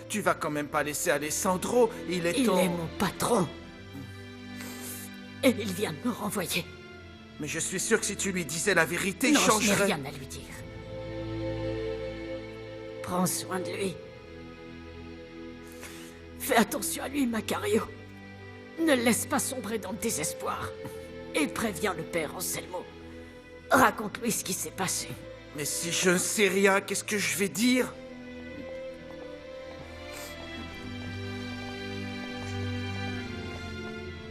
Tu vas quand même pas laisser Alessandro, il est Il ton... est mon patron. Et il vient de me renvoyer. Mais je suis sûr que si tu lui disais la vérité, il Non, je n'ai changerait... rien à lui dire. Prends soin de lui. Fais attention à lui, Macario. Ne le laisse pas sombrer dans le désespoir. Et préviens le père Anselmo. Raconte-lui ce qui s'est passé. Mais si je ne sais rien, qu'est-ce que je vais dire?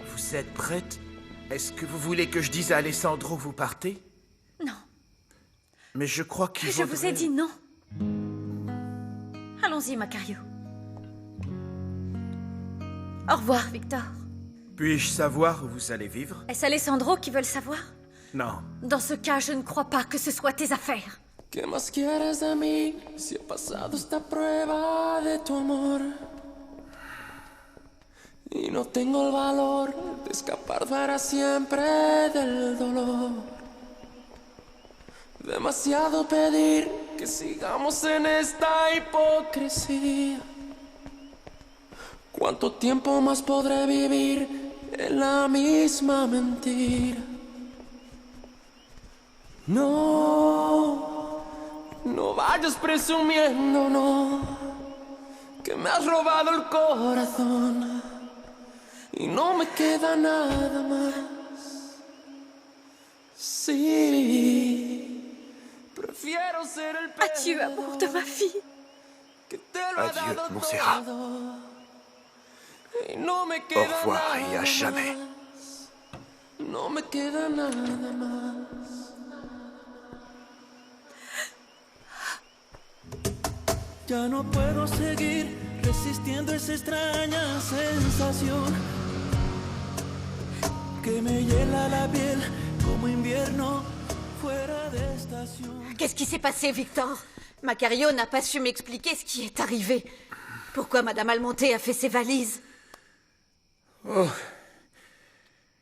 Vous êtes prête? Est-ce que vous voulez que je dise à Alessandro vous partez? Non. Mais je crois qu'il Je vous ai dit non. Allons-y, Macario. Au revoir, Victor. Puis-je savoir où vous allez vivre? Est-ce Alessandro qui veut le savoir? Non. Dans ce cas, je ne crois pas que ce soit tes affaires. ¿Qué más quieres de mí si he pasado esta prueba de tu amor? Y no tengo el valor de escapar para siempre del dolor. Demasiado pedir que sigamos en esta hipocresía. ¿Cuánto tiempo más podré vivir en la misma mentira? No, no vayas presumiendo, no, que me has robado el corazón y no me queda nada más. Sí, prefiero ser el Adieu, amour de ma fille. que te lo ha Adieu, dado Montserrat. todo. Y no me Au queda revoir et nada à jamais. más. No me queda nada más. Ya no puedo seguir resistiendo esa extraña sensación que me hiela la piel como invierno fuera de estación. Qu'est-ce qui s'est passé, Victor? Macario n'a pas su m'expliquer ce qui est arrivé. Pourquoi Madame Almonte a fait ses valises? Oh.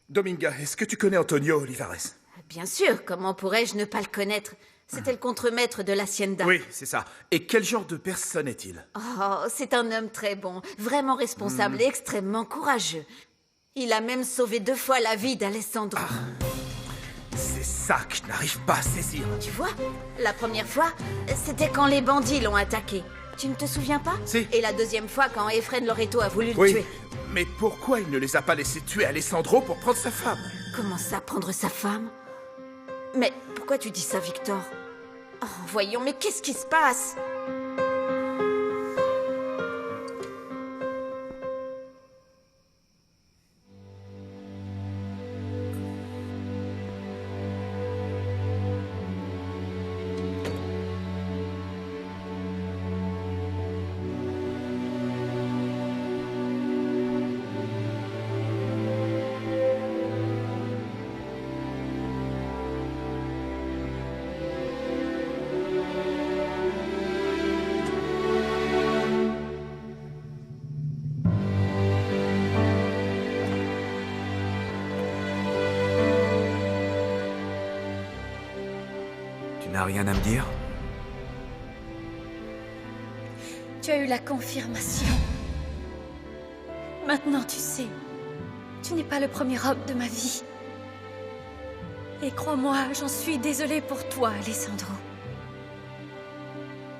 Dominga, est-ce que tu connais Antonio Olivares? Bien sûr, comment pourrais-je ne pas le connaître? C'était le contremaître de l'Hacienda. Oui, c'est ça. Et quel genre de personne est-il? Oh, c'est un homme très bon, vraiment responsable et extrêmement courageux. Il a même sauvé 2 fois la vie d'Alessandro. C'est ça que je n'arrive pas à saisir. Tu vois, la première fois, c'était quand les bandits l'ont attaqué. Tu ne te souviens pas? Si. Et la deuxième fois, quand Efren Loreto a voulu le Oui, tuer. mais pourquoi il ne les a pas laissés tuer Alessandro pour prendre sa femme? Comment ça, prendre sa femme? Mais pourquoi tu dis ça, Victor? Oh, voyons, mais qu'est-ce qui se passe? Tu n'as rien à me dire? Tu as eu la confirmation. Maintenant, tu sais, tu n'es pas le premier homme de ma vie. Et crois-moi, j'en suis désolée pour toi, Alessandro.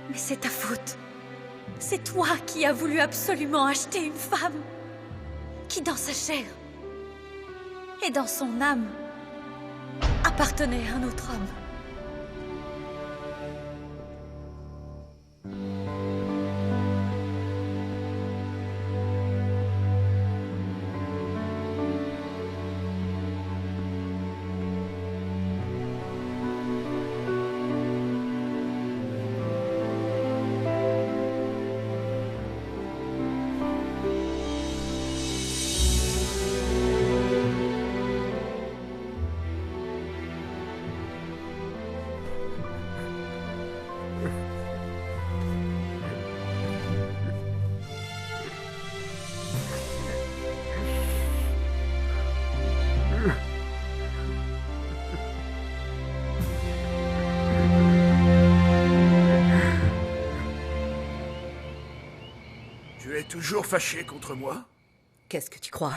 Mais c'est ta faute. C'est toi qui as voulu absolument acheter une femme qui, dans sa chair et dans son âme, appartenait à un autre homme. Tu es toujours fâché contre moi? Qu'est-ce que tu crois?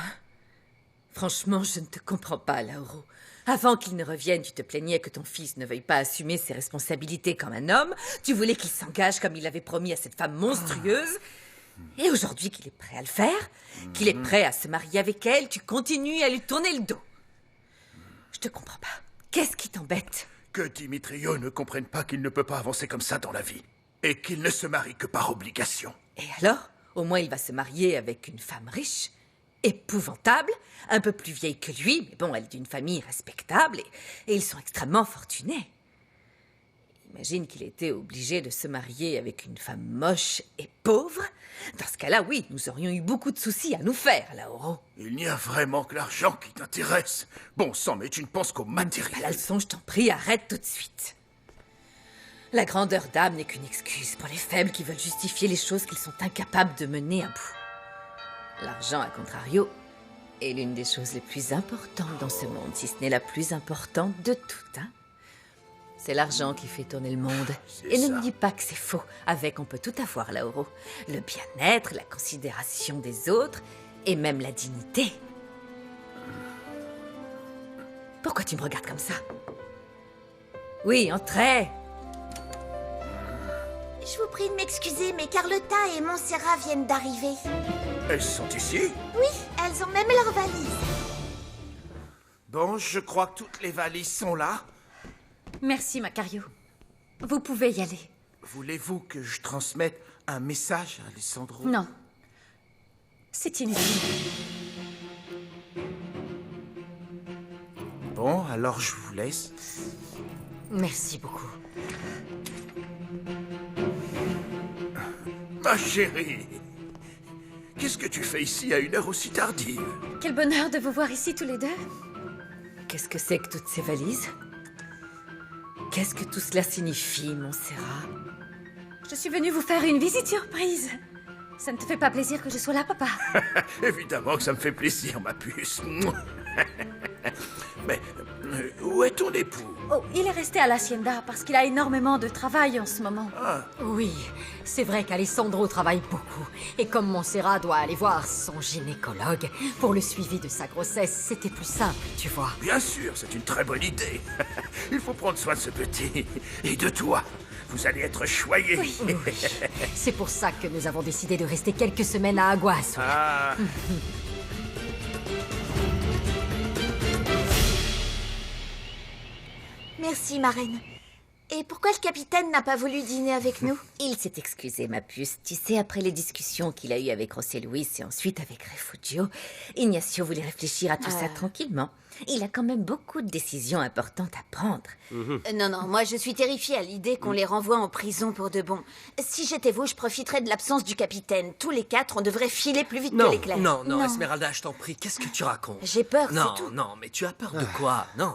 Franchement, je ne te comprends pas, Lauro. Avant qu'il ne revienne, tu te plaignais que ton fils ne veuille pas assumer ses responsabilités comme un homme. Tu voulais qu'il s'engage comme il l'avait promis à cette femme monstrueuse. Et aujourd'hui qu'il est prêt à le faire, qu'il est prêt à se marier avec elle, tu continues à lui tourner le dos. Je te comprends pas. Qu'est-ce qui t'embête? Que Dimitrio ne comprenne pas qu'il ne peut pas avancer comme ça dans la vie. Et qu'il ne se marie que par obligation. Et alors? Au moins il va se marier avec une femme riche, épouvantable, un peu plus vieille que lui, mais bon, elle est d'une famille respectable, et ils sont extrêmement fortunés. Imagine qu'il était obligé de se marier avec une femme moche et pauvre. Dans ce cas-là, oui, nous aurions eu beaucoup de soucis à nous faire, Lauro. Il n'y a vraiment que l'argent qui t'intéresse. Bon sang, mais tu ne penses qu'au Pas matériel. la leçon, je t'en prie, arrête tout de suite. La grandeur d'âme n'est qu'une excuse pour les faibles qui veulent justifier les choses qu'ils sont incapables de mener à bout. L'argent, à contrario, est l'une des choses les plus importantes dans ce monde, si ce n'est la plus importante de toutes, hein. C'est l'argent qui fait tourner le monde. Et ne me dis pas que c'est faux. Avec, on peut tout avoir, Lauro. Le bien-être, la considération des autres, et même la dignité. Pourquoi tu me regardes comme ça? Oui, entrez. Je vous prie de m'excuser, mais Carlotta et Montserrat viennent d'arriver. Elles sont ici? Oui, elles ont même leur valise. Bon, je crois que toutes les valises sont là. Merci, Macario. Vous pouvez y aller. Voulez-vous que je transmette un message à Alessandro? Non. C'est inutile. Bon, alors je vous laisse. Merci beaucoup. Ma chérie, qu'est-ce que tu fais ici à une heure aussi tardive? Quel bonheur de vous voir ici tous les deux. Qu'est-ce que c'est que toutes ces valises? Qu'est-ce que tout cela signifie, Montserrat? Je suis venue vous faire une visite surprise. Ça ne te fait pas plaisir que je sois là, papa? Évidemment que ça me fait plaisir, ma puce. Mais où est ton époux? Oh, il est resté à l'hacienda parce qu'il a énormément de travail en ce moment. Oui, c'est vrai qu'Alessandro travaille beaucoup. Et comme Montserrat doit aller voir son gynécologue pour le suivi de sa grossesse, c'était plus simple, tu vois. Bien sûr, c'est une très bonne idée. Il faut prendre soin de ce petit. Et de toi. Vous allez être choyés. Oui. C'est pour ça que nous avons décidé de rester quelques semaines à Aguas. Ah, Merci, marraine. Et pourquoi le capitaine n'a pas voulu dîner avec nous? Il s'est excusé, ma puce. Tu sais, après les discussions qu'il a eues avec José Luis et ensuite avec Refugio, Ignacio voulait réfléchir à tout ça tranquillement. Il a quand même beaucoup de décisions importantes à prendre. Non, moi je suis terrifiée à l'idée qu'on les renvoie en prison pour de bon. Si j'étais vous, je profiterais de l'absence du capitaine. Tous les quatre, on devrait filer plus vite que l'éclair. Non, Esmeralda, je t'en prie, qu'est-ce que tu racontes? J'ai peur, Non, c'est tout. non, mais tu as peur de quoi? Non.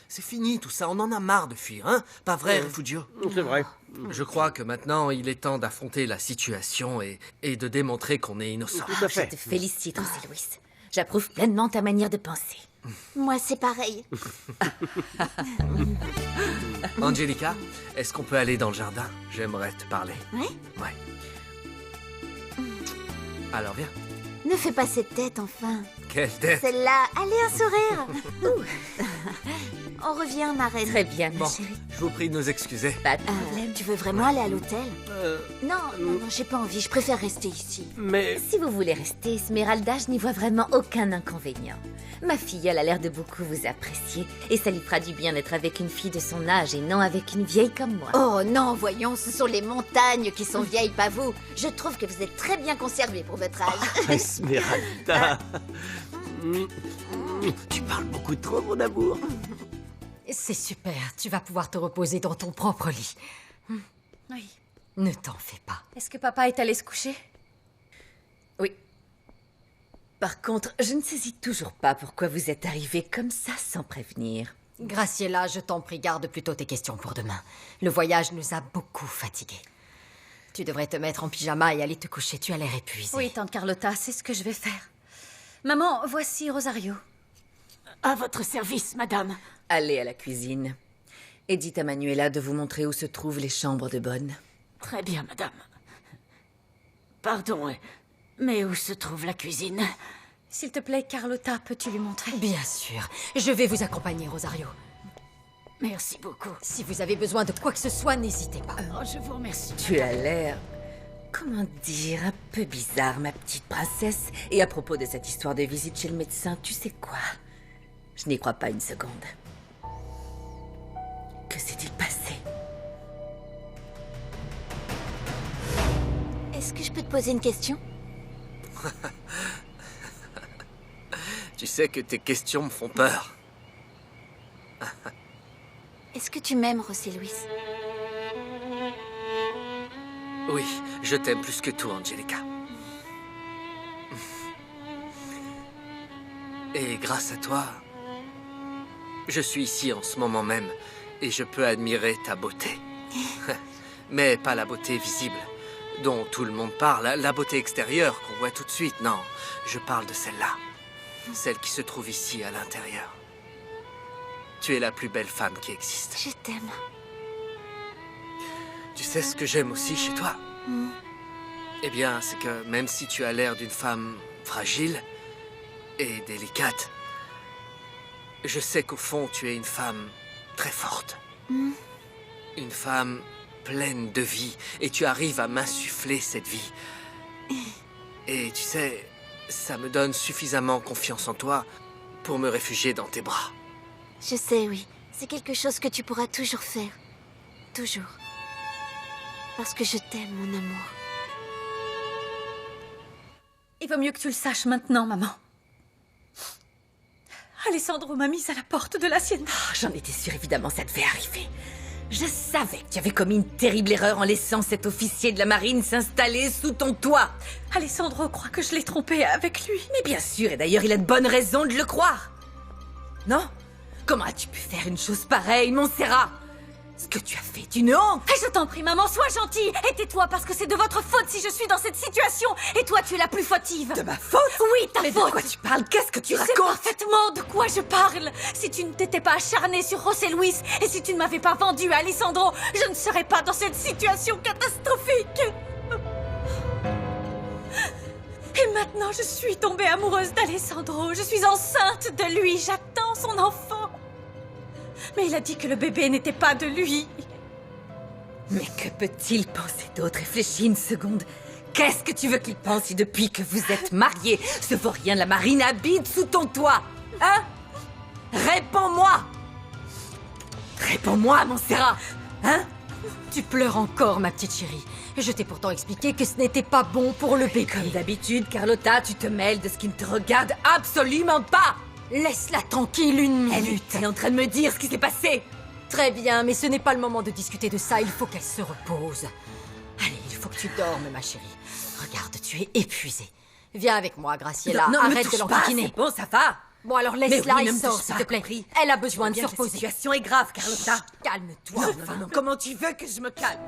C'est fini tout ça, on en a marre de fuir, hein? Pas vrai, Refugio? C'est vrai. Je crois que maintenant, il est temps d'affronter la situation et de démontrer qu'on est innocent. Tout à Je fait. te félicite, José Luis. J'approuve pleinement ta manière de penser. Moi, c'est pareil. Angelica, est-ce qu'on peut aller dans le jardin? J'aimerais te parler. Ouais? Ouais. Alors viens. Ne fais pas cette tête, enfin. Quelle tête! Celle-là, allez, un sourire. Ouh. On revient, marraine. Très bien, ma Bon, chérie. je vous prie de nous excuser. Pas de problème. Tu veux vraiment aller à l'hôtel? Non, j'ai pas envie. Je préfère rester ici. Mais Si vous voulez rester, Esmeralda, je n'y vois vraiment aucun inconvénient. Ma filleule a l'air de beaucoup vous apprécier, et ça lui fera du bien d'être avec une fille de son âge et non avec une vieille comme moi. Oh non, voyons, ce sont les montagnes qui sont vieilles, pas vous. Je trouve que vous êtes très bien conservés pour votre âge. Esmeralda. Tu parles beaucoup trop, mon amour. C'est super, tu vas pouvoir te reposer dans ton propre lit. Oui. Ne t'en fais pas. Est-ce que papa est allé se coucher? Oui. Par contre, je ne saisis toujours pas pourquoi vous êtes arrivés comme ça sans prévenir. Graciela, je t'en prie, garde plutôt tes questions pour demain. Le voyage nous a beaucoup fatigués. Tu devrais te mettre en pyjama et aller te coucher, tu as l'air épuisée. Oui, tante Carlotta, c'est ce que je vais faire. Maman, voici Rosario. À votre service, madame. Allez à la cuisine. Et dites à Manuela de vous montrer où se trouvent les chambres de bonne. Très bien, madame. Pardon, Mais où se trouve la cuisine? S'il te plaît, Carlotta, peux-tu lui montrer? Bien sûr. Je vais vous accompagner, Rosario. Merci beaucoup. Si vous avez besoin de quoi que ce soit, n'hésitez pas. Oh, je vous remercie. Tu as l'air, comment dire, un peu bizarre, ma petite princesse. Et à propos de cette histoire de visite chez le médecin, tu sais quoi? Je n'y crois pas une seconde. Que s'est-il passé? Est-ce que je peux te poser une question? Tu sais que tes questions me font peur. Est-ce que tu m'aimes, José Luis? Oui, je t'aime plus que tout, Angelica. Et grâce à toi, je suis ici en ce moment même et je peux admirer ta beauté. Mais pas la beauté visible, dont tout le monde parle, la beauté extérieure qu'on voit tout de suite. Non, je parle de celle-là. Celle qui se trouve ici, à l'intérieur. Tu es la plus belle femme qui existe. Je t'aime. Tu sais ce que j'aime aussi chez toi? Eh bien, c'est que même si tu as l'air d'une femme fragile et délicate, je sais qu'au fond, tu es une femme très forte. Une femme pleine de vie. Et tu arrives à m'insuffler cette vie. Et tu sais, ça me donne suffisamment confiance en toi pour me réfugier dans tes bras. Je sais, oui. C'est quelque chose que tu pourras toujours faire. Toujours. Parce que je t'aime, mon amour. Il vaut mieux que tu le saches maintenant, maman. Alessandro m'a mise à la porte de l'hacienda. Oh, j'en étais sûre, évidemment, ça devait arriver. Je savais que tu avais commis une terrible erreur en laissant cet officier de la marine s'installer sous ton toit. Alessandro croit que je l'ai trompé avec lui. Mais bien sûr, et d'ailleurs, il a de bonnes raisons de le croire. Non? Comment as-tu pu faire une chose pareille, Montserrat? Ce que tu as fait est une honte. Et je t'en prie, maman, sois gentille. Et tais-toi, parce que c'est de votre faute si je suis dans cette situation. Et toi, tu es la plus fautive. De ma faute? Oui, ta Mais faute. de quoi tu parles? Qu'est-ce que tu Tu sais racontes? parfaitement de quoi je parle. Si tu ne t'étais pas acharnée sur José Luis et si tu ne m'avais pas vendu à Alessandro, je ne serais pas dans cette situation catastrophique. Et maintenant, je suis tombée amoureuse d'Alessandro. Je suis enceinte de lui. J'attends son enfant. Mais il a dit que le bébé n'était pas de lui. Mais que peut-il penser d'autre? Réfléchis une seconde. Qu'est-ce que tu veux qu'il pense si depuis que vous êtes mariés, ce vaurien de la marine habite sous ton toit? Hein? Réponds-moi! Réponds-moi, Montserrat! Hein? Tu pleures encore, ma petite chérie. Je t'ai pourtant expliqué que ce n'était pas bon pour le bébé. Comme d'habitude, Carlotta, tu te mêles de ce qui ne te regarde absolument pas! Laisse-la tranquille une minute. Elle est en train de me dire ce qui s'est passé! Très bien, mais ce n'est pas le moment de discuter de ça. Il faut qu'elle se repose. Allez, il faut que tu dormes, ma chérie. Regarde, tu es épuisée. Viens avec moi, Graciela. Non, arrête de touche pas, l'enquiquiner. c'est bon, ça va! Bon, alors Mais laisse-la oui, et ne me sors, touche s'il pas, te plaît. compris. Elle a besoin de se Bien, la reposer. situation est grave, Carlotta. Calme-toi. Non, comment tu veux que je me calme?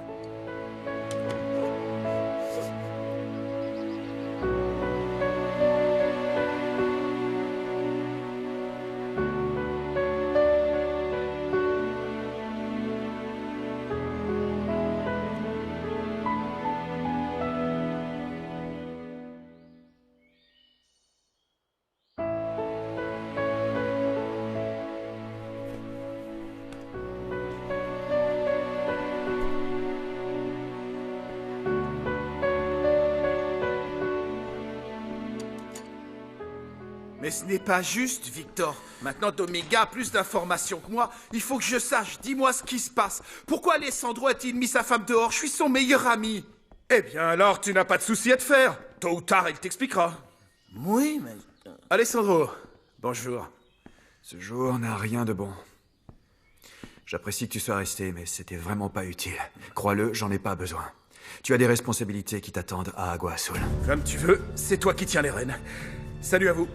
Mais ce n'est pas juste, Victor. Maintenant, Dominga a plus d'informations que moi. Il faut que je sache. Dis-moi ce qui se passe. Pourquoi Alessandro a-t-il mis sa femme dehors? Je suis son meilleur ami. Eh bien alors, tu n'as pas de souci à te faire. Tôt ou tard, il t'expliquera. Oui, mais... Alessandro, bonjour. Ce jour n'a rien de bon. J'apprécie que tu sois resté, mais c'était vraiment pas utile. Crois-le, j'en ai pas besoin. Tu as des responsabilités qui t'attendent à Agua Azul. Comme tu veux, c'est toi qui tiens les rênes. Salut à vous.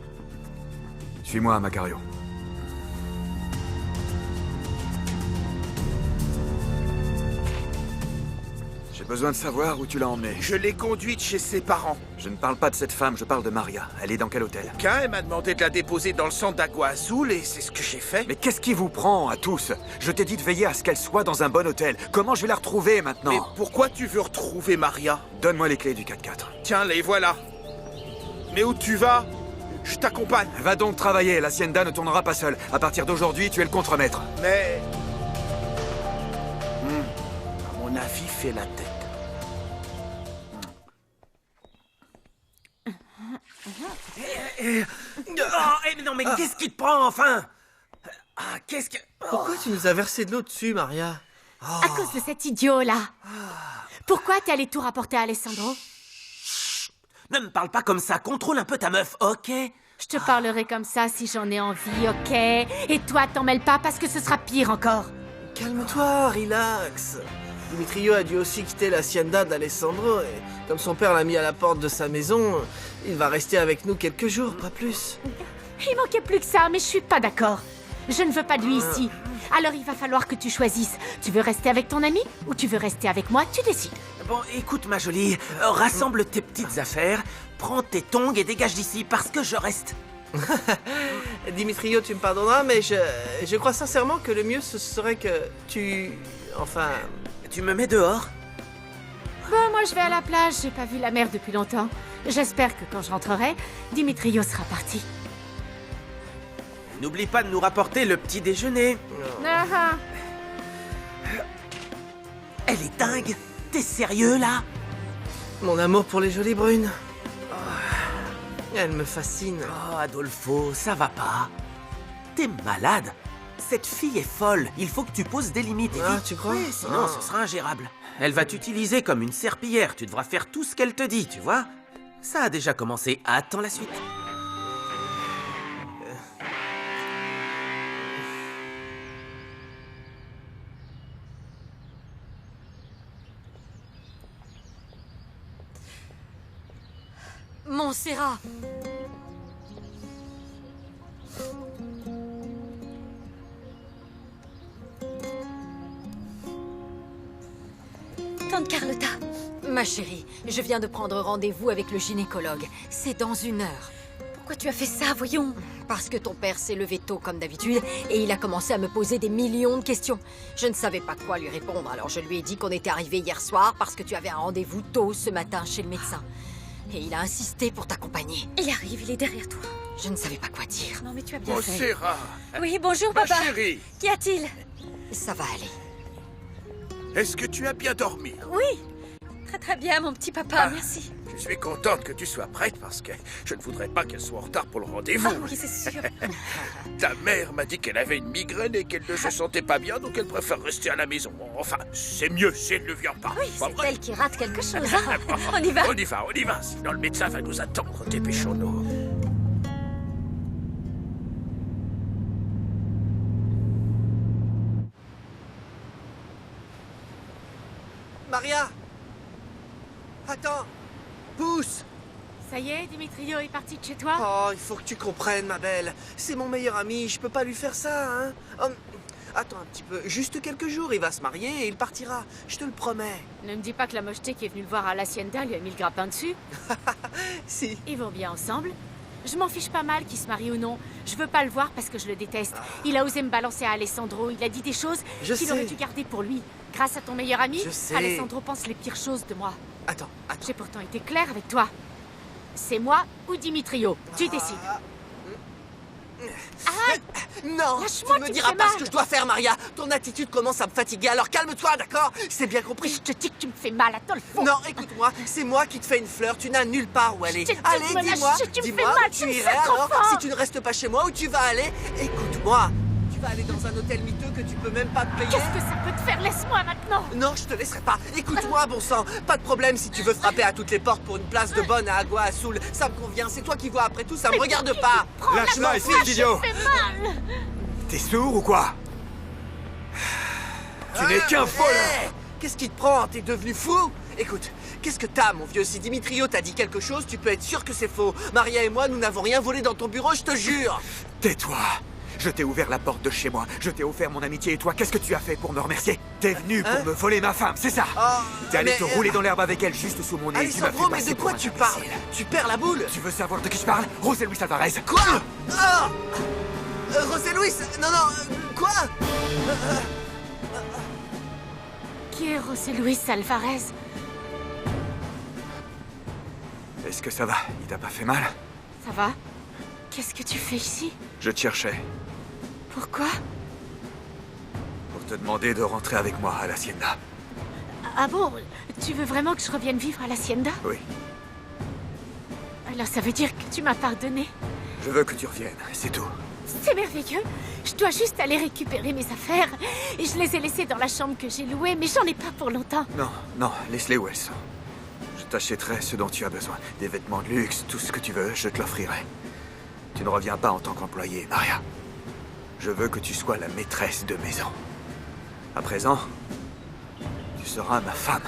Suis-moi, Macario. J'ai besoin de savoir où tu l'as emmenée. Je l'ai conduite chez ses parents. Je ne parle pas de cette femme, je parle de Maria. Elle est dans quel hôtel? Cain m'a demandé de la déposer dans le centre d'Agua Azul et c'est ce que j'ai fait. Mais qu'est-ce qui vous prend à tous? Je t'ai dit de veiller à ce qu'elle soit dans un bon hôtel. Comment je vais la retrouver maintenant? Mais pourquoi tu veux retrouver Maria? Donne-moi les clés du 4x4. Tiens, les voilà. Mais où tu vas? Je t'accompagne. Va donc travailler, l'Hacienda ne tournera pas seule. À partir d'aujourd'hui, tu es le contremaître. Mais... à mon avis, fais la tête. Mais non, mais qu'est-ce qui te prend, enfin? Qu'est-ce que... Pourquoi tu nous as versé de l'eau dessus, Maria? À cause de cet idiot-là. Pourquoi t'es allé tout rapporter à Alessandro? Ne me parle pas comme ça, contrôle un peu ta meuf, ok? Je te parlerai comme ça si j'en ai envie, ok? Et toi, t'en mêles pas parce que ce sera pire encore. Calme-toi, relax. Dimitrio a dû aussi quitter l'hacienda d'Alessandro et comme son père l'a mis à la porte de sa maison, il va rester avec nous quelques jours, pas plus. Il manquait plus que ça, mais je suis pas d'accord. Je ne veux pas de lui ici. Alors il va falloir que tu choisisses. Tu veux rester avec ton ami ou tu veux rester avec moi? Tu décides. Bon, écoute, ma jolie, rassemble tes petites affaires, prends tes tongs et dégage d'ici parce que je reste. Dimitrio, tu me pardonneras, mais je crois sincèrement que le mieux ce serait que tu... Enfin... Tu me mets dehors? Bon, moi je vais à la plage, j'ai pas vu la mer depuis longtemps. J'espère que quand je rentrerai, Dimitrio sera parti. N'oublie pas de nous rapporter le petit déjeuner. Ah, Elle est dingue. T'es sérieux, là? Mon amour pour les jolies brunes. Elle me fascine. Oh, Adolfo, ça va pas. T'es malade. Cette fille est folle. Il faut que tu poses des limites. Ah, tu crois? Oui, sinon ce sera ingérable. Elle va t'utiliser comme une serpillière. Tu devras faire tout ce qu'elle te dit, tu vois? Ça a déjà commencé. Attends la suite. Montserrat! Tante Carlotta. Ma chérie, je viens de prendre rendez-vous avec le gynécologue. C'est dans 1 heure. Pourquoi tu as fait ça, voyons? Parce que ton père s'est levé tôt comme d'habitude et il a commencé à me poser des millions de questions. Je ne savais pas quoi lui répondre, alors je lui ai dit qu'on était arrivé hier soir parce que tu avais un rendez-vous tôt ce matin chez le médecin. Et il a insisté pour t'accompagner. Il arrive, il est derrière toi. Je ne savais pas quoi dire. Non, mais tu as bien fait. Montserrat. Oui, bonjour, Ma papa. chérie, Qu'y a-t-il? Ça va aller. est-ce que tu as bien dormi? Oui. Très très bien, mon petit papa, Ah. merci. Je suis contente que tu sois prête parce que je ne voudrais pas qu'elle soit en retard pour le rendez-vous. Ah oui, c'est sûr. Ta mère m'a dit qu'elle avait une migraine et qu'elle ne se sentait pas bien, donc elle préfère rester à la maison. Enfin, c'est mieux si elle ne vient pas. Oui, Pas c'est vrai? elle qui rate quelque chose. Hein. On y va. On y va, on y va. Sinon, le médecin va nous attendre. Dépêchons-nous. Maria! Attends! Pousse! ça y est, Dimitrio est parti de chez toi? Oh, il faut que tu comprennes, ma belle. C'est mon meilleur ami, je peux pas lui faire ça, hein. Attends un petit peu, juste quelques jours, il va se marier et il partira. Je te le promets. Ne me dis pas que la mocheté qui est venue le voir à l'Hacienda lui a mis le grappin dessus. Si. Ils vont bien ensemble. Je m'en fiche pas mal qu'il se marie ou non. Je veux pas le voir parce que je le déteste. Il a osé me balancer à Alessandro. Il a dit des choses Je qu'il sais. aurait dû garder pour lui. Grâce à ton meilleur ami, Je sais. Alessandro pense les pires choses de moi. Attends. J'ai pourtant été claire avec toi. C'est moi ou Dimitrio. Tu décides. Arrête! Non, Lâche-moi, tu me tu me diras fais pas mal. ce que je dois faire, Maria. Ton attitude commence à me fatiguer, alors calme-toi, d'accord? C'est bien compris. Je te dis que tu me fais mal, Adolfo. Non, écoute-moi, c'est moi qui te fais une fleur, tu n'as nulle part où aller. t'ai dit de Allez, me dis-moi, lâcher, tu me fais dis-moi mal, où tu tu me irais sacres alors enfant. si tu ne restes pas chez moi, où tu vas aller? Écoute-moi, tu vas aller dans un hôtel miteux que tu peux même pas te payer. Qu'est-ce que ça peut te faire? Laisse-moi maintenant. Non, je te laisserai pas. Écoute-moi, bon sang, pas de problème si tu veux frapper à toutes les portes pour une place de bonne à Agua Azul. Ça me convient, c'est toi qui vois après tout, ça me regarde pas. Lâche-la, Je m'en espèce fiche. d'idiot! Fais mal. T'es sourd ou quoi? Tu n'es qu'un voleur! Hey, qu'est-ce qui te prend? T'es devenu fou? Écoute, qu'est-ce que t'as, mon vieux? Si Dimitrio t'a dit quelque chose, tu peux être sûr que c'est faux. Maria et moi, nous n'avons rien volé dans ton bureau, je te jure. Tais-toi! Je t'ai ouvert la porte de chez moi, je t'ai offert mon amitié et toi, qu'est-ce que tu as fait pour me remercier? T'es venu pour me voler ma femme, c'est ça? Oh, T'es allé mais, te rouler dans l'herbe avec elle juste sous mon nez et tu m'as fait Alessandro, mais passer de quoi pour un tu parles? imbécile. Tu perds la boule. Tu veux savoir de qui je parle? José Luis Alvarez. Quoi? José Luis? Non, quoi? Qui est José Luis Alvarez? Est-ce que ça va? Il t'a pas fait mal? Ça va? Qu'est-ce que tu fais ici? Je te cherchais Pourquoi? pour te demander de rentrer avec moi à l'Hacienda. Ah bon? Tu veux vraiment que je revienne vivre à l'Hacienda? Oui, Alors ça veut dire que tu m'as pardonné? je veux que tu reviennes, c'est tout. C'est merveilleux. Je dois juste aller récupérer mes affaires. Et je les ai laissées dans la chambre que j'ai louée, mais j'en ai pas pour longtemps. Non, non, laisse-les où elles sont. Je t'achèterai ce dont tu as besoin. Des vêtements de luxe, tout ce que tu veux, je te l'offrirai. Tu ne reviens pas en tant qu'employé, Maria. Je veux que tu sois la maîtresse de maison. À présent, tu seras ma femme.